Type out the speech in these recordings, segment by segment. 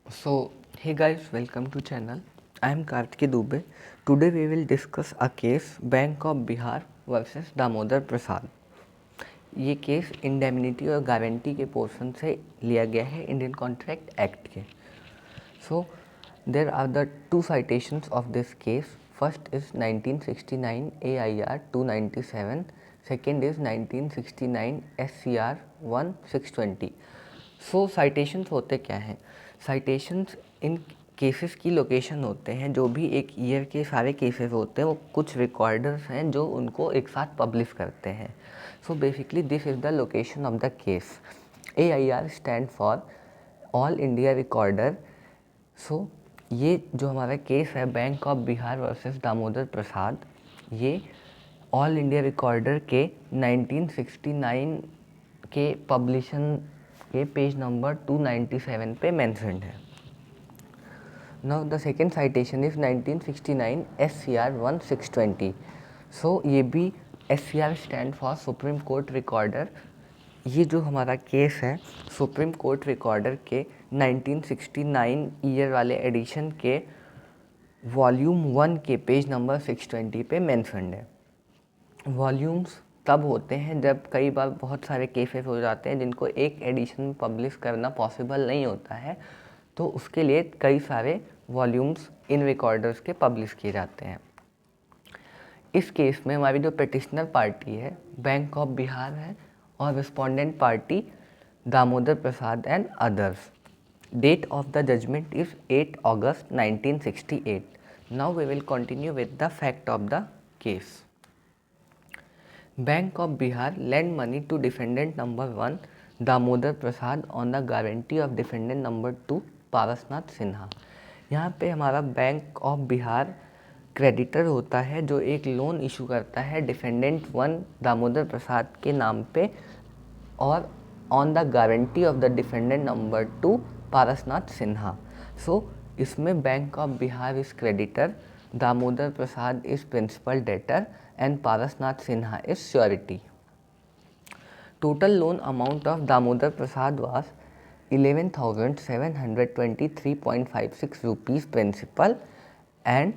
So, hey guys, welcome to channel. I am Kartiki Dubey. Today we will discuss a case Bank of Bihar versus Damodar Prasad. ये case indemnity और guarantee के portion से लिया गया है Indian contract act के. So, there are the two citations of this case. First is 1969 AIR 297. Second is 1969 SCR 1620. So citations होते क्या हैं? साइटेशंस इन केसेस की लोकेशन होते हैं. जो भी एक ईयर के सारे केसेस होते हैं वो कुछ रिकॉर्डर्स हैं जो उनको एक साथ पब्लिश करते हैं. So basically this is the location of the case. AIR stand for all India recorder. So ये जो हमारा केस है bank of Bihar versus Damodar Prasad, ये ऑल इंडिया रिकॉर्डर के 1969 के पब्लिशन के पेज नंबर 297 पे मेंशन्ड है. Now the second citation is 1969 SCR 1620. सो ये भी SCR stand for supreme court recorder. ये जो हमारा केस है सुप्रीम कोर्ट रिकॉर्डर के 1969 ईयर वाले एडिशन के वॉल्यूम 1 के पेज नंबर 620 पे मेंशन्ड है. वॉल्यूम्स तब होते हैं जब कई बार बहुत सारे केसेस हो जाते हैं जिनको एक एडिशन में पब्लिश करना पॉसिबल नहीं होता है, तो उसके लिए कई सारे वॉल्यूम्स इन रिकॉर्डर्स के पब्लिश किए जाते हैं. इस केस में हमारी जो पिटिशनर पार्टी है बैंक ऑफ बिहार है और respondent party Damodar Prasad and others. Date of the judgment is 8 August 1968. Now we will continue with the fact of the case. Bank of Bihar lent money to defendant number 1 Damodar Prasad on the guarantee of defendant number 2 Parasnath Sinha. यहाँ पे हमारा bank of Bihar creditor होता है जो एक loan issue करता है defendant 1 Damodar प्रसाद के नाम पे और on the guarantee of the defendant number 2 Parasnath Sinha. So इसमें bank of Bihar is creditor, Damodar Prasad is principal debtor and Parasnath Sinha is surety. Total loan amount of Damodar Prasad was 11,723.56 rupees principal and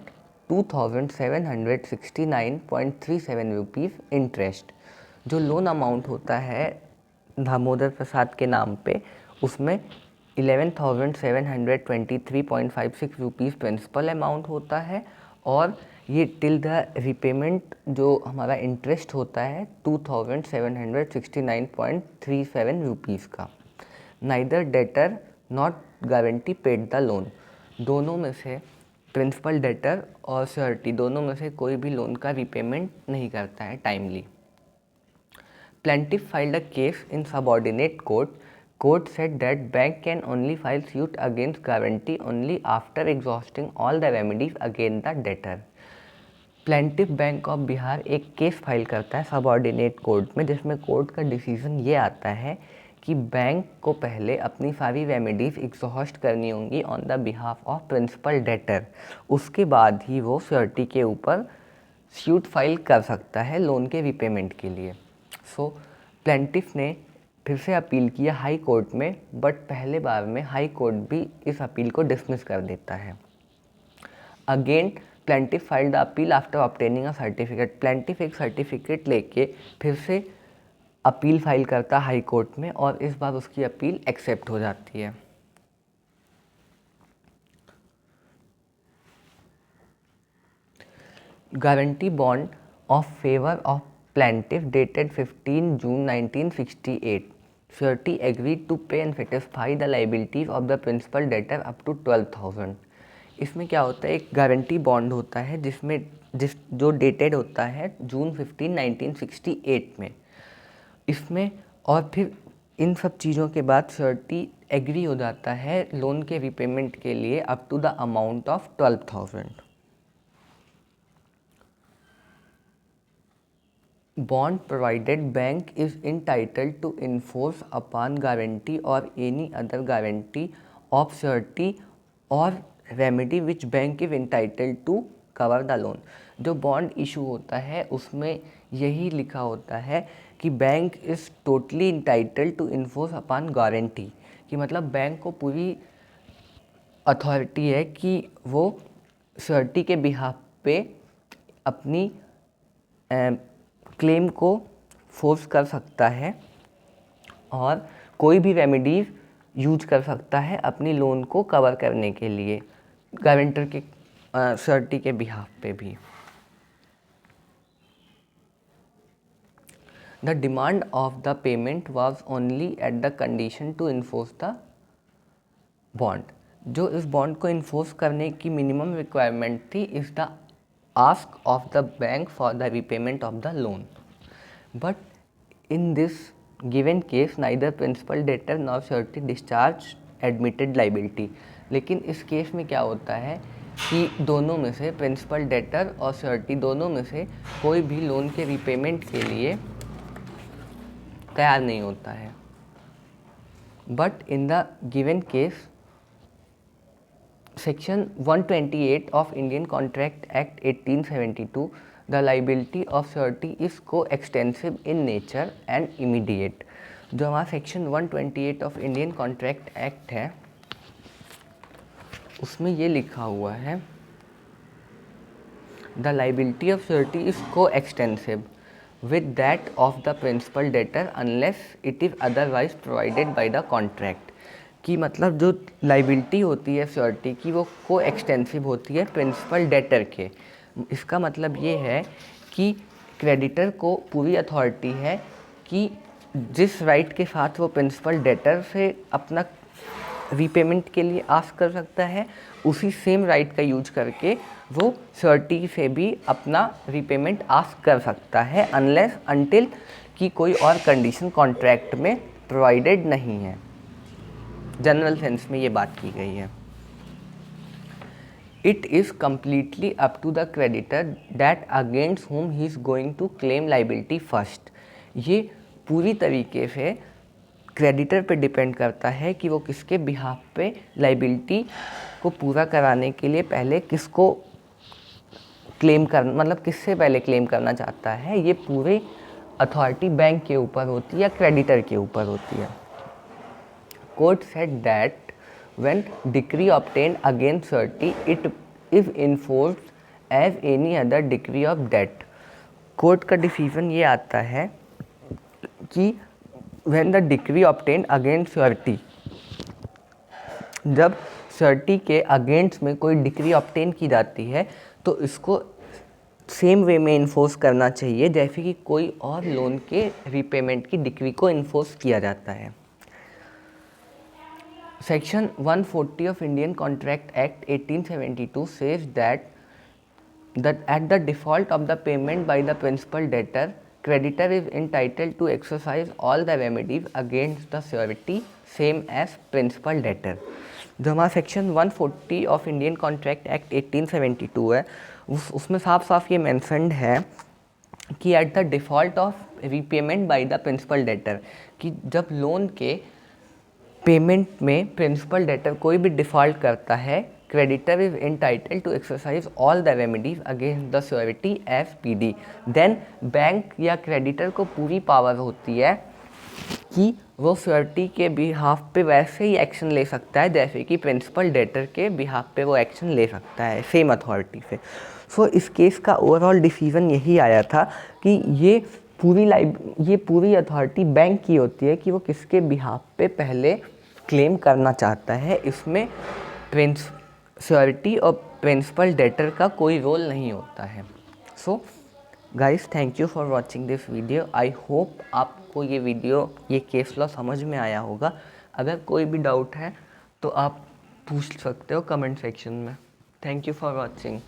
2,769.37 rupees interest. जो loan amount होता है दामोदर प्रसाद के नाम पे उसमें 11,723.56 rupees principal amount होता है और ये टिल द रिपेमेंट जो हमारा इंटरेस्ट होता है 2,769.37 रुपीज़ का. Neither debtor not guarantee paid the loan. दोनों में से प्रिंसिपल डेटर और श्योरिटी दोनों में से कोई भी लोन का रिपेमेंट नहीं करता है timely. Plaintiff filed a case in subordinate court. Court said that bank can only file suit against guarantee only after exhausting all the remedies against the debtor. Plaintiff bank of Bihar एक case file करता है subordinate court में जिसमें court का decision ये आता है कि बैंक को पहले अपनी सारी रेमेडीज़ एग्जॉस्ट करनी होंगी on the behalf of principal debtor. उसके बाद ही वो श्योरिटी के ऊपर सूट फाइल कर सकता है लोन के रिपेमेंट के लिए. सो प्लेंटिफ ने फिर से अपील किया हाई कोर्ट में, बट पहले बार में हाई कोर्ट भी इस अपील को डिसमिस कर देता है. Again plaintiff filed the appeal after obtaining a certificate. Plaintiff एक सर्टिफिकेट लेके फिर से अपील फाइल करता हाई कोर्ट में और इस बार उसकी अपील एक्सेप्ट हो जाती है. Guarantee bond of favour of plaintiff dated 15 June 1968. Surety agreed to pay and satisfy the liabilities of the principal debtor up to 12,000. इसमें क्या होता है, एक गारंटी बॉन्ड होता है जिसमें जो डेटेड होता है जून 15 1968 में. इसमें और फिर इन सब चीज़ों के बाद श्योरिटी एग्री हो जाता है लोन के रिपेमेंट के लिए up to the amount of 12,000. Bond provided bank is entitled to enforce upon guarantee or any other guarantee of surety or remedy which bank is entitled to cover the loan. जो bond issue होता है उसमें यही लिखा होता है कि bank is totally entitled to enforce upon guarantee, कि मतलब बैंक को पूरी अथॉरिटी है कि वो श्योरिटी के बिहाफ पे अपनी क्लेम को फोर्स कर सकता है और कोई भी रेमेडीज यूज कर सकता है अपनी लोन को कवर करने के लिए गारंटर के श्योरिटी के बिहाफ पे भी। The demand of the payment was only at the condition to enforce the bond. जो इस बॉन्ड को इन्फोर्स करने की मिनिमम रिक्वायरमेंट थी is the ask of the bank for the repayment of the loan. But in this given case neither principal debtor nor surety discharge admitted liability. लेकिन इस case में क्या होता है कि दोनों में से, प्रिंसिपल डेटर और श्योरिटी दोनों में से कोई भी लोन के रीपेमेंट के लिए तैयार नहीं होता है। But in the given case Section 128 of Indian Contract Act 1872, the liability of surety is co-extensive in nature and immediate। जो हमारा section 128 of Indian contract act है उसमें ये लिखा हुआ है the liability of surety is co-extensive with that of the principal debtor unless it is otherwise provided by the contract। कि मतलब जो लाइबिलिटी होती है श्योरिटी की वो को एक्सटेंसिव होती है प्रिंसिपल डेटर के। इसका मतलब ये है कि क्रेडिटर को पूरी अथॉरिटी है कि जिस राइट के साथ वो प्रिंसिपल डेटर से अपना रीपेमेंट के लिए आस्क कर सकता है उसी सेम राइट का यूज करके वो श्योरिटी से भी अपना रीपेमेंट आस्क कर सकता है अनलेस अनटिल कि कोई और कंडीशन कॉन्ट्रैक्ट में प्रोवाइडेड नहीं है। जनरल सेंस में ये बात की गई है। It is completely up to the creditor that against whom he is going to claim liability first. ये पूरी तरीके से क्रेडिटर पे डिपेंड करता है कि वो किसके बिहाफ पे लाइबिलिटी को पूरा कराने के लिए पहले किसको क्लेम कर मतलब किससे पहले क्लेम करना चाहता है। ये पूरे अथॉरिटी बैंक के ऊपर होती है या क्रेडिटर के ऊपर होती है। Court said that when decree obtained against surety, it is enforced as any other decree of debt। Court का डिसीजन ये आता है कि when the decree obtained against surety, जब surety के अगेंस्ट में कोई डिक्री ऑब्टेन की जाती है तो इसको सेम वे में इन्फोर्स करना चाहिए जैसे कि कोई और लोन के रीपेमेंट की डिक्री को इन्फोर्स किया जाता है। Section 140 of Indian Contract Act 1872 says that at the default of the payment by the principal debtor, creditor is entitled to exercise all the remedies against the surety same as principal debtor। जो हमारा section 140 of Indian contract act 1872 है उसमें साफ साफ ये mentioned है कि at the default of repayment by the principal debtor, कि जब लोन के पेमेंट में प्रिंसिपल डेटर कोई भी डिफ़ॉल्ट करता है creditor is entitled to exercise all the remedies against the surety as PD. Then bank या क्रेडिटर को पूरी पावर होती है कि वो श्योरिटी के बिहाफ पे वैसे ही एक्शन ले सकता है जैसे कि प्रिंसिपल डेटर के बिहाफ पे वो एक्शन ले सकता है सेम अथॉरिटी से। सो इस केस का ओवरऑल डिसीजन यही आया था कि ये पूरी अथॉरिटी बैंक की होती है कि वो किसके बिहाफ पे पहले क्लेम करना चाहता है। इसमें श्योरिटी और प्रिंसिपल डेटर का कोई रोल नहीं होता है। So guys, thank you for watching this video. I hope आपको ये केस लॉ समझ में आया होगा। अगर कोई भी डाउट है तो आप पूछ सकते हो कमेंट सेक्शन में। Thank you for watching.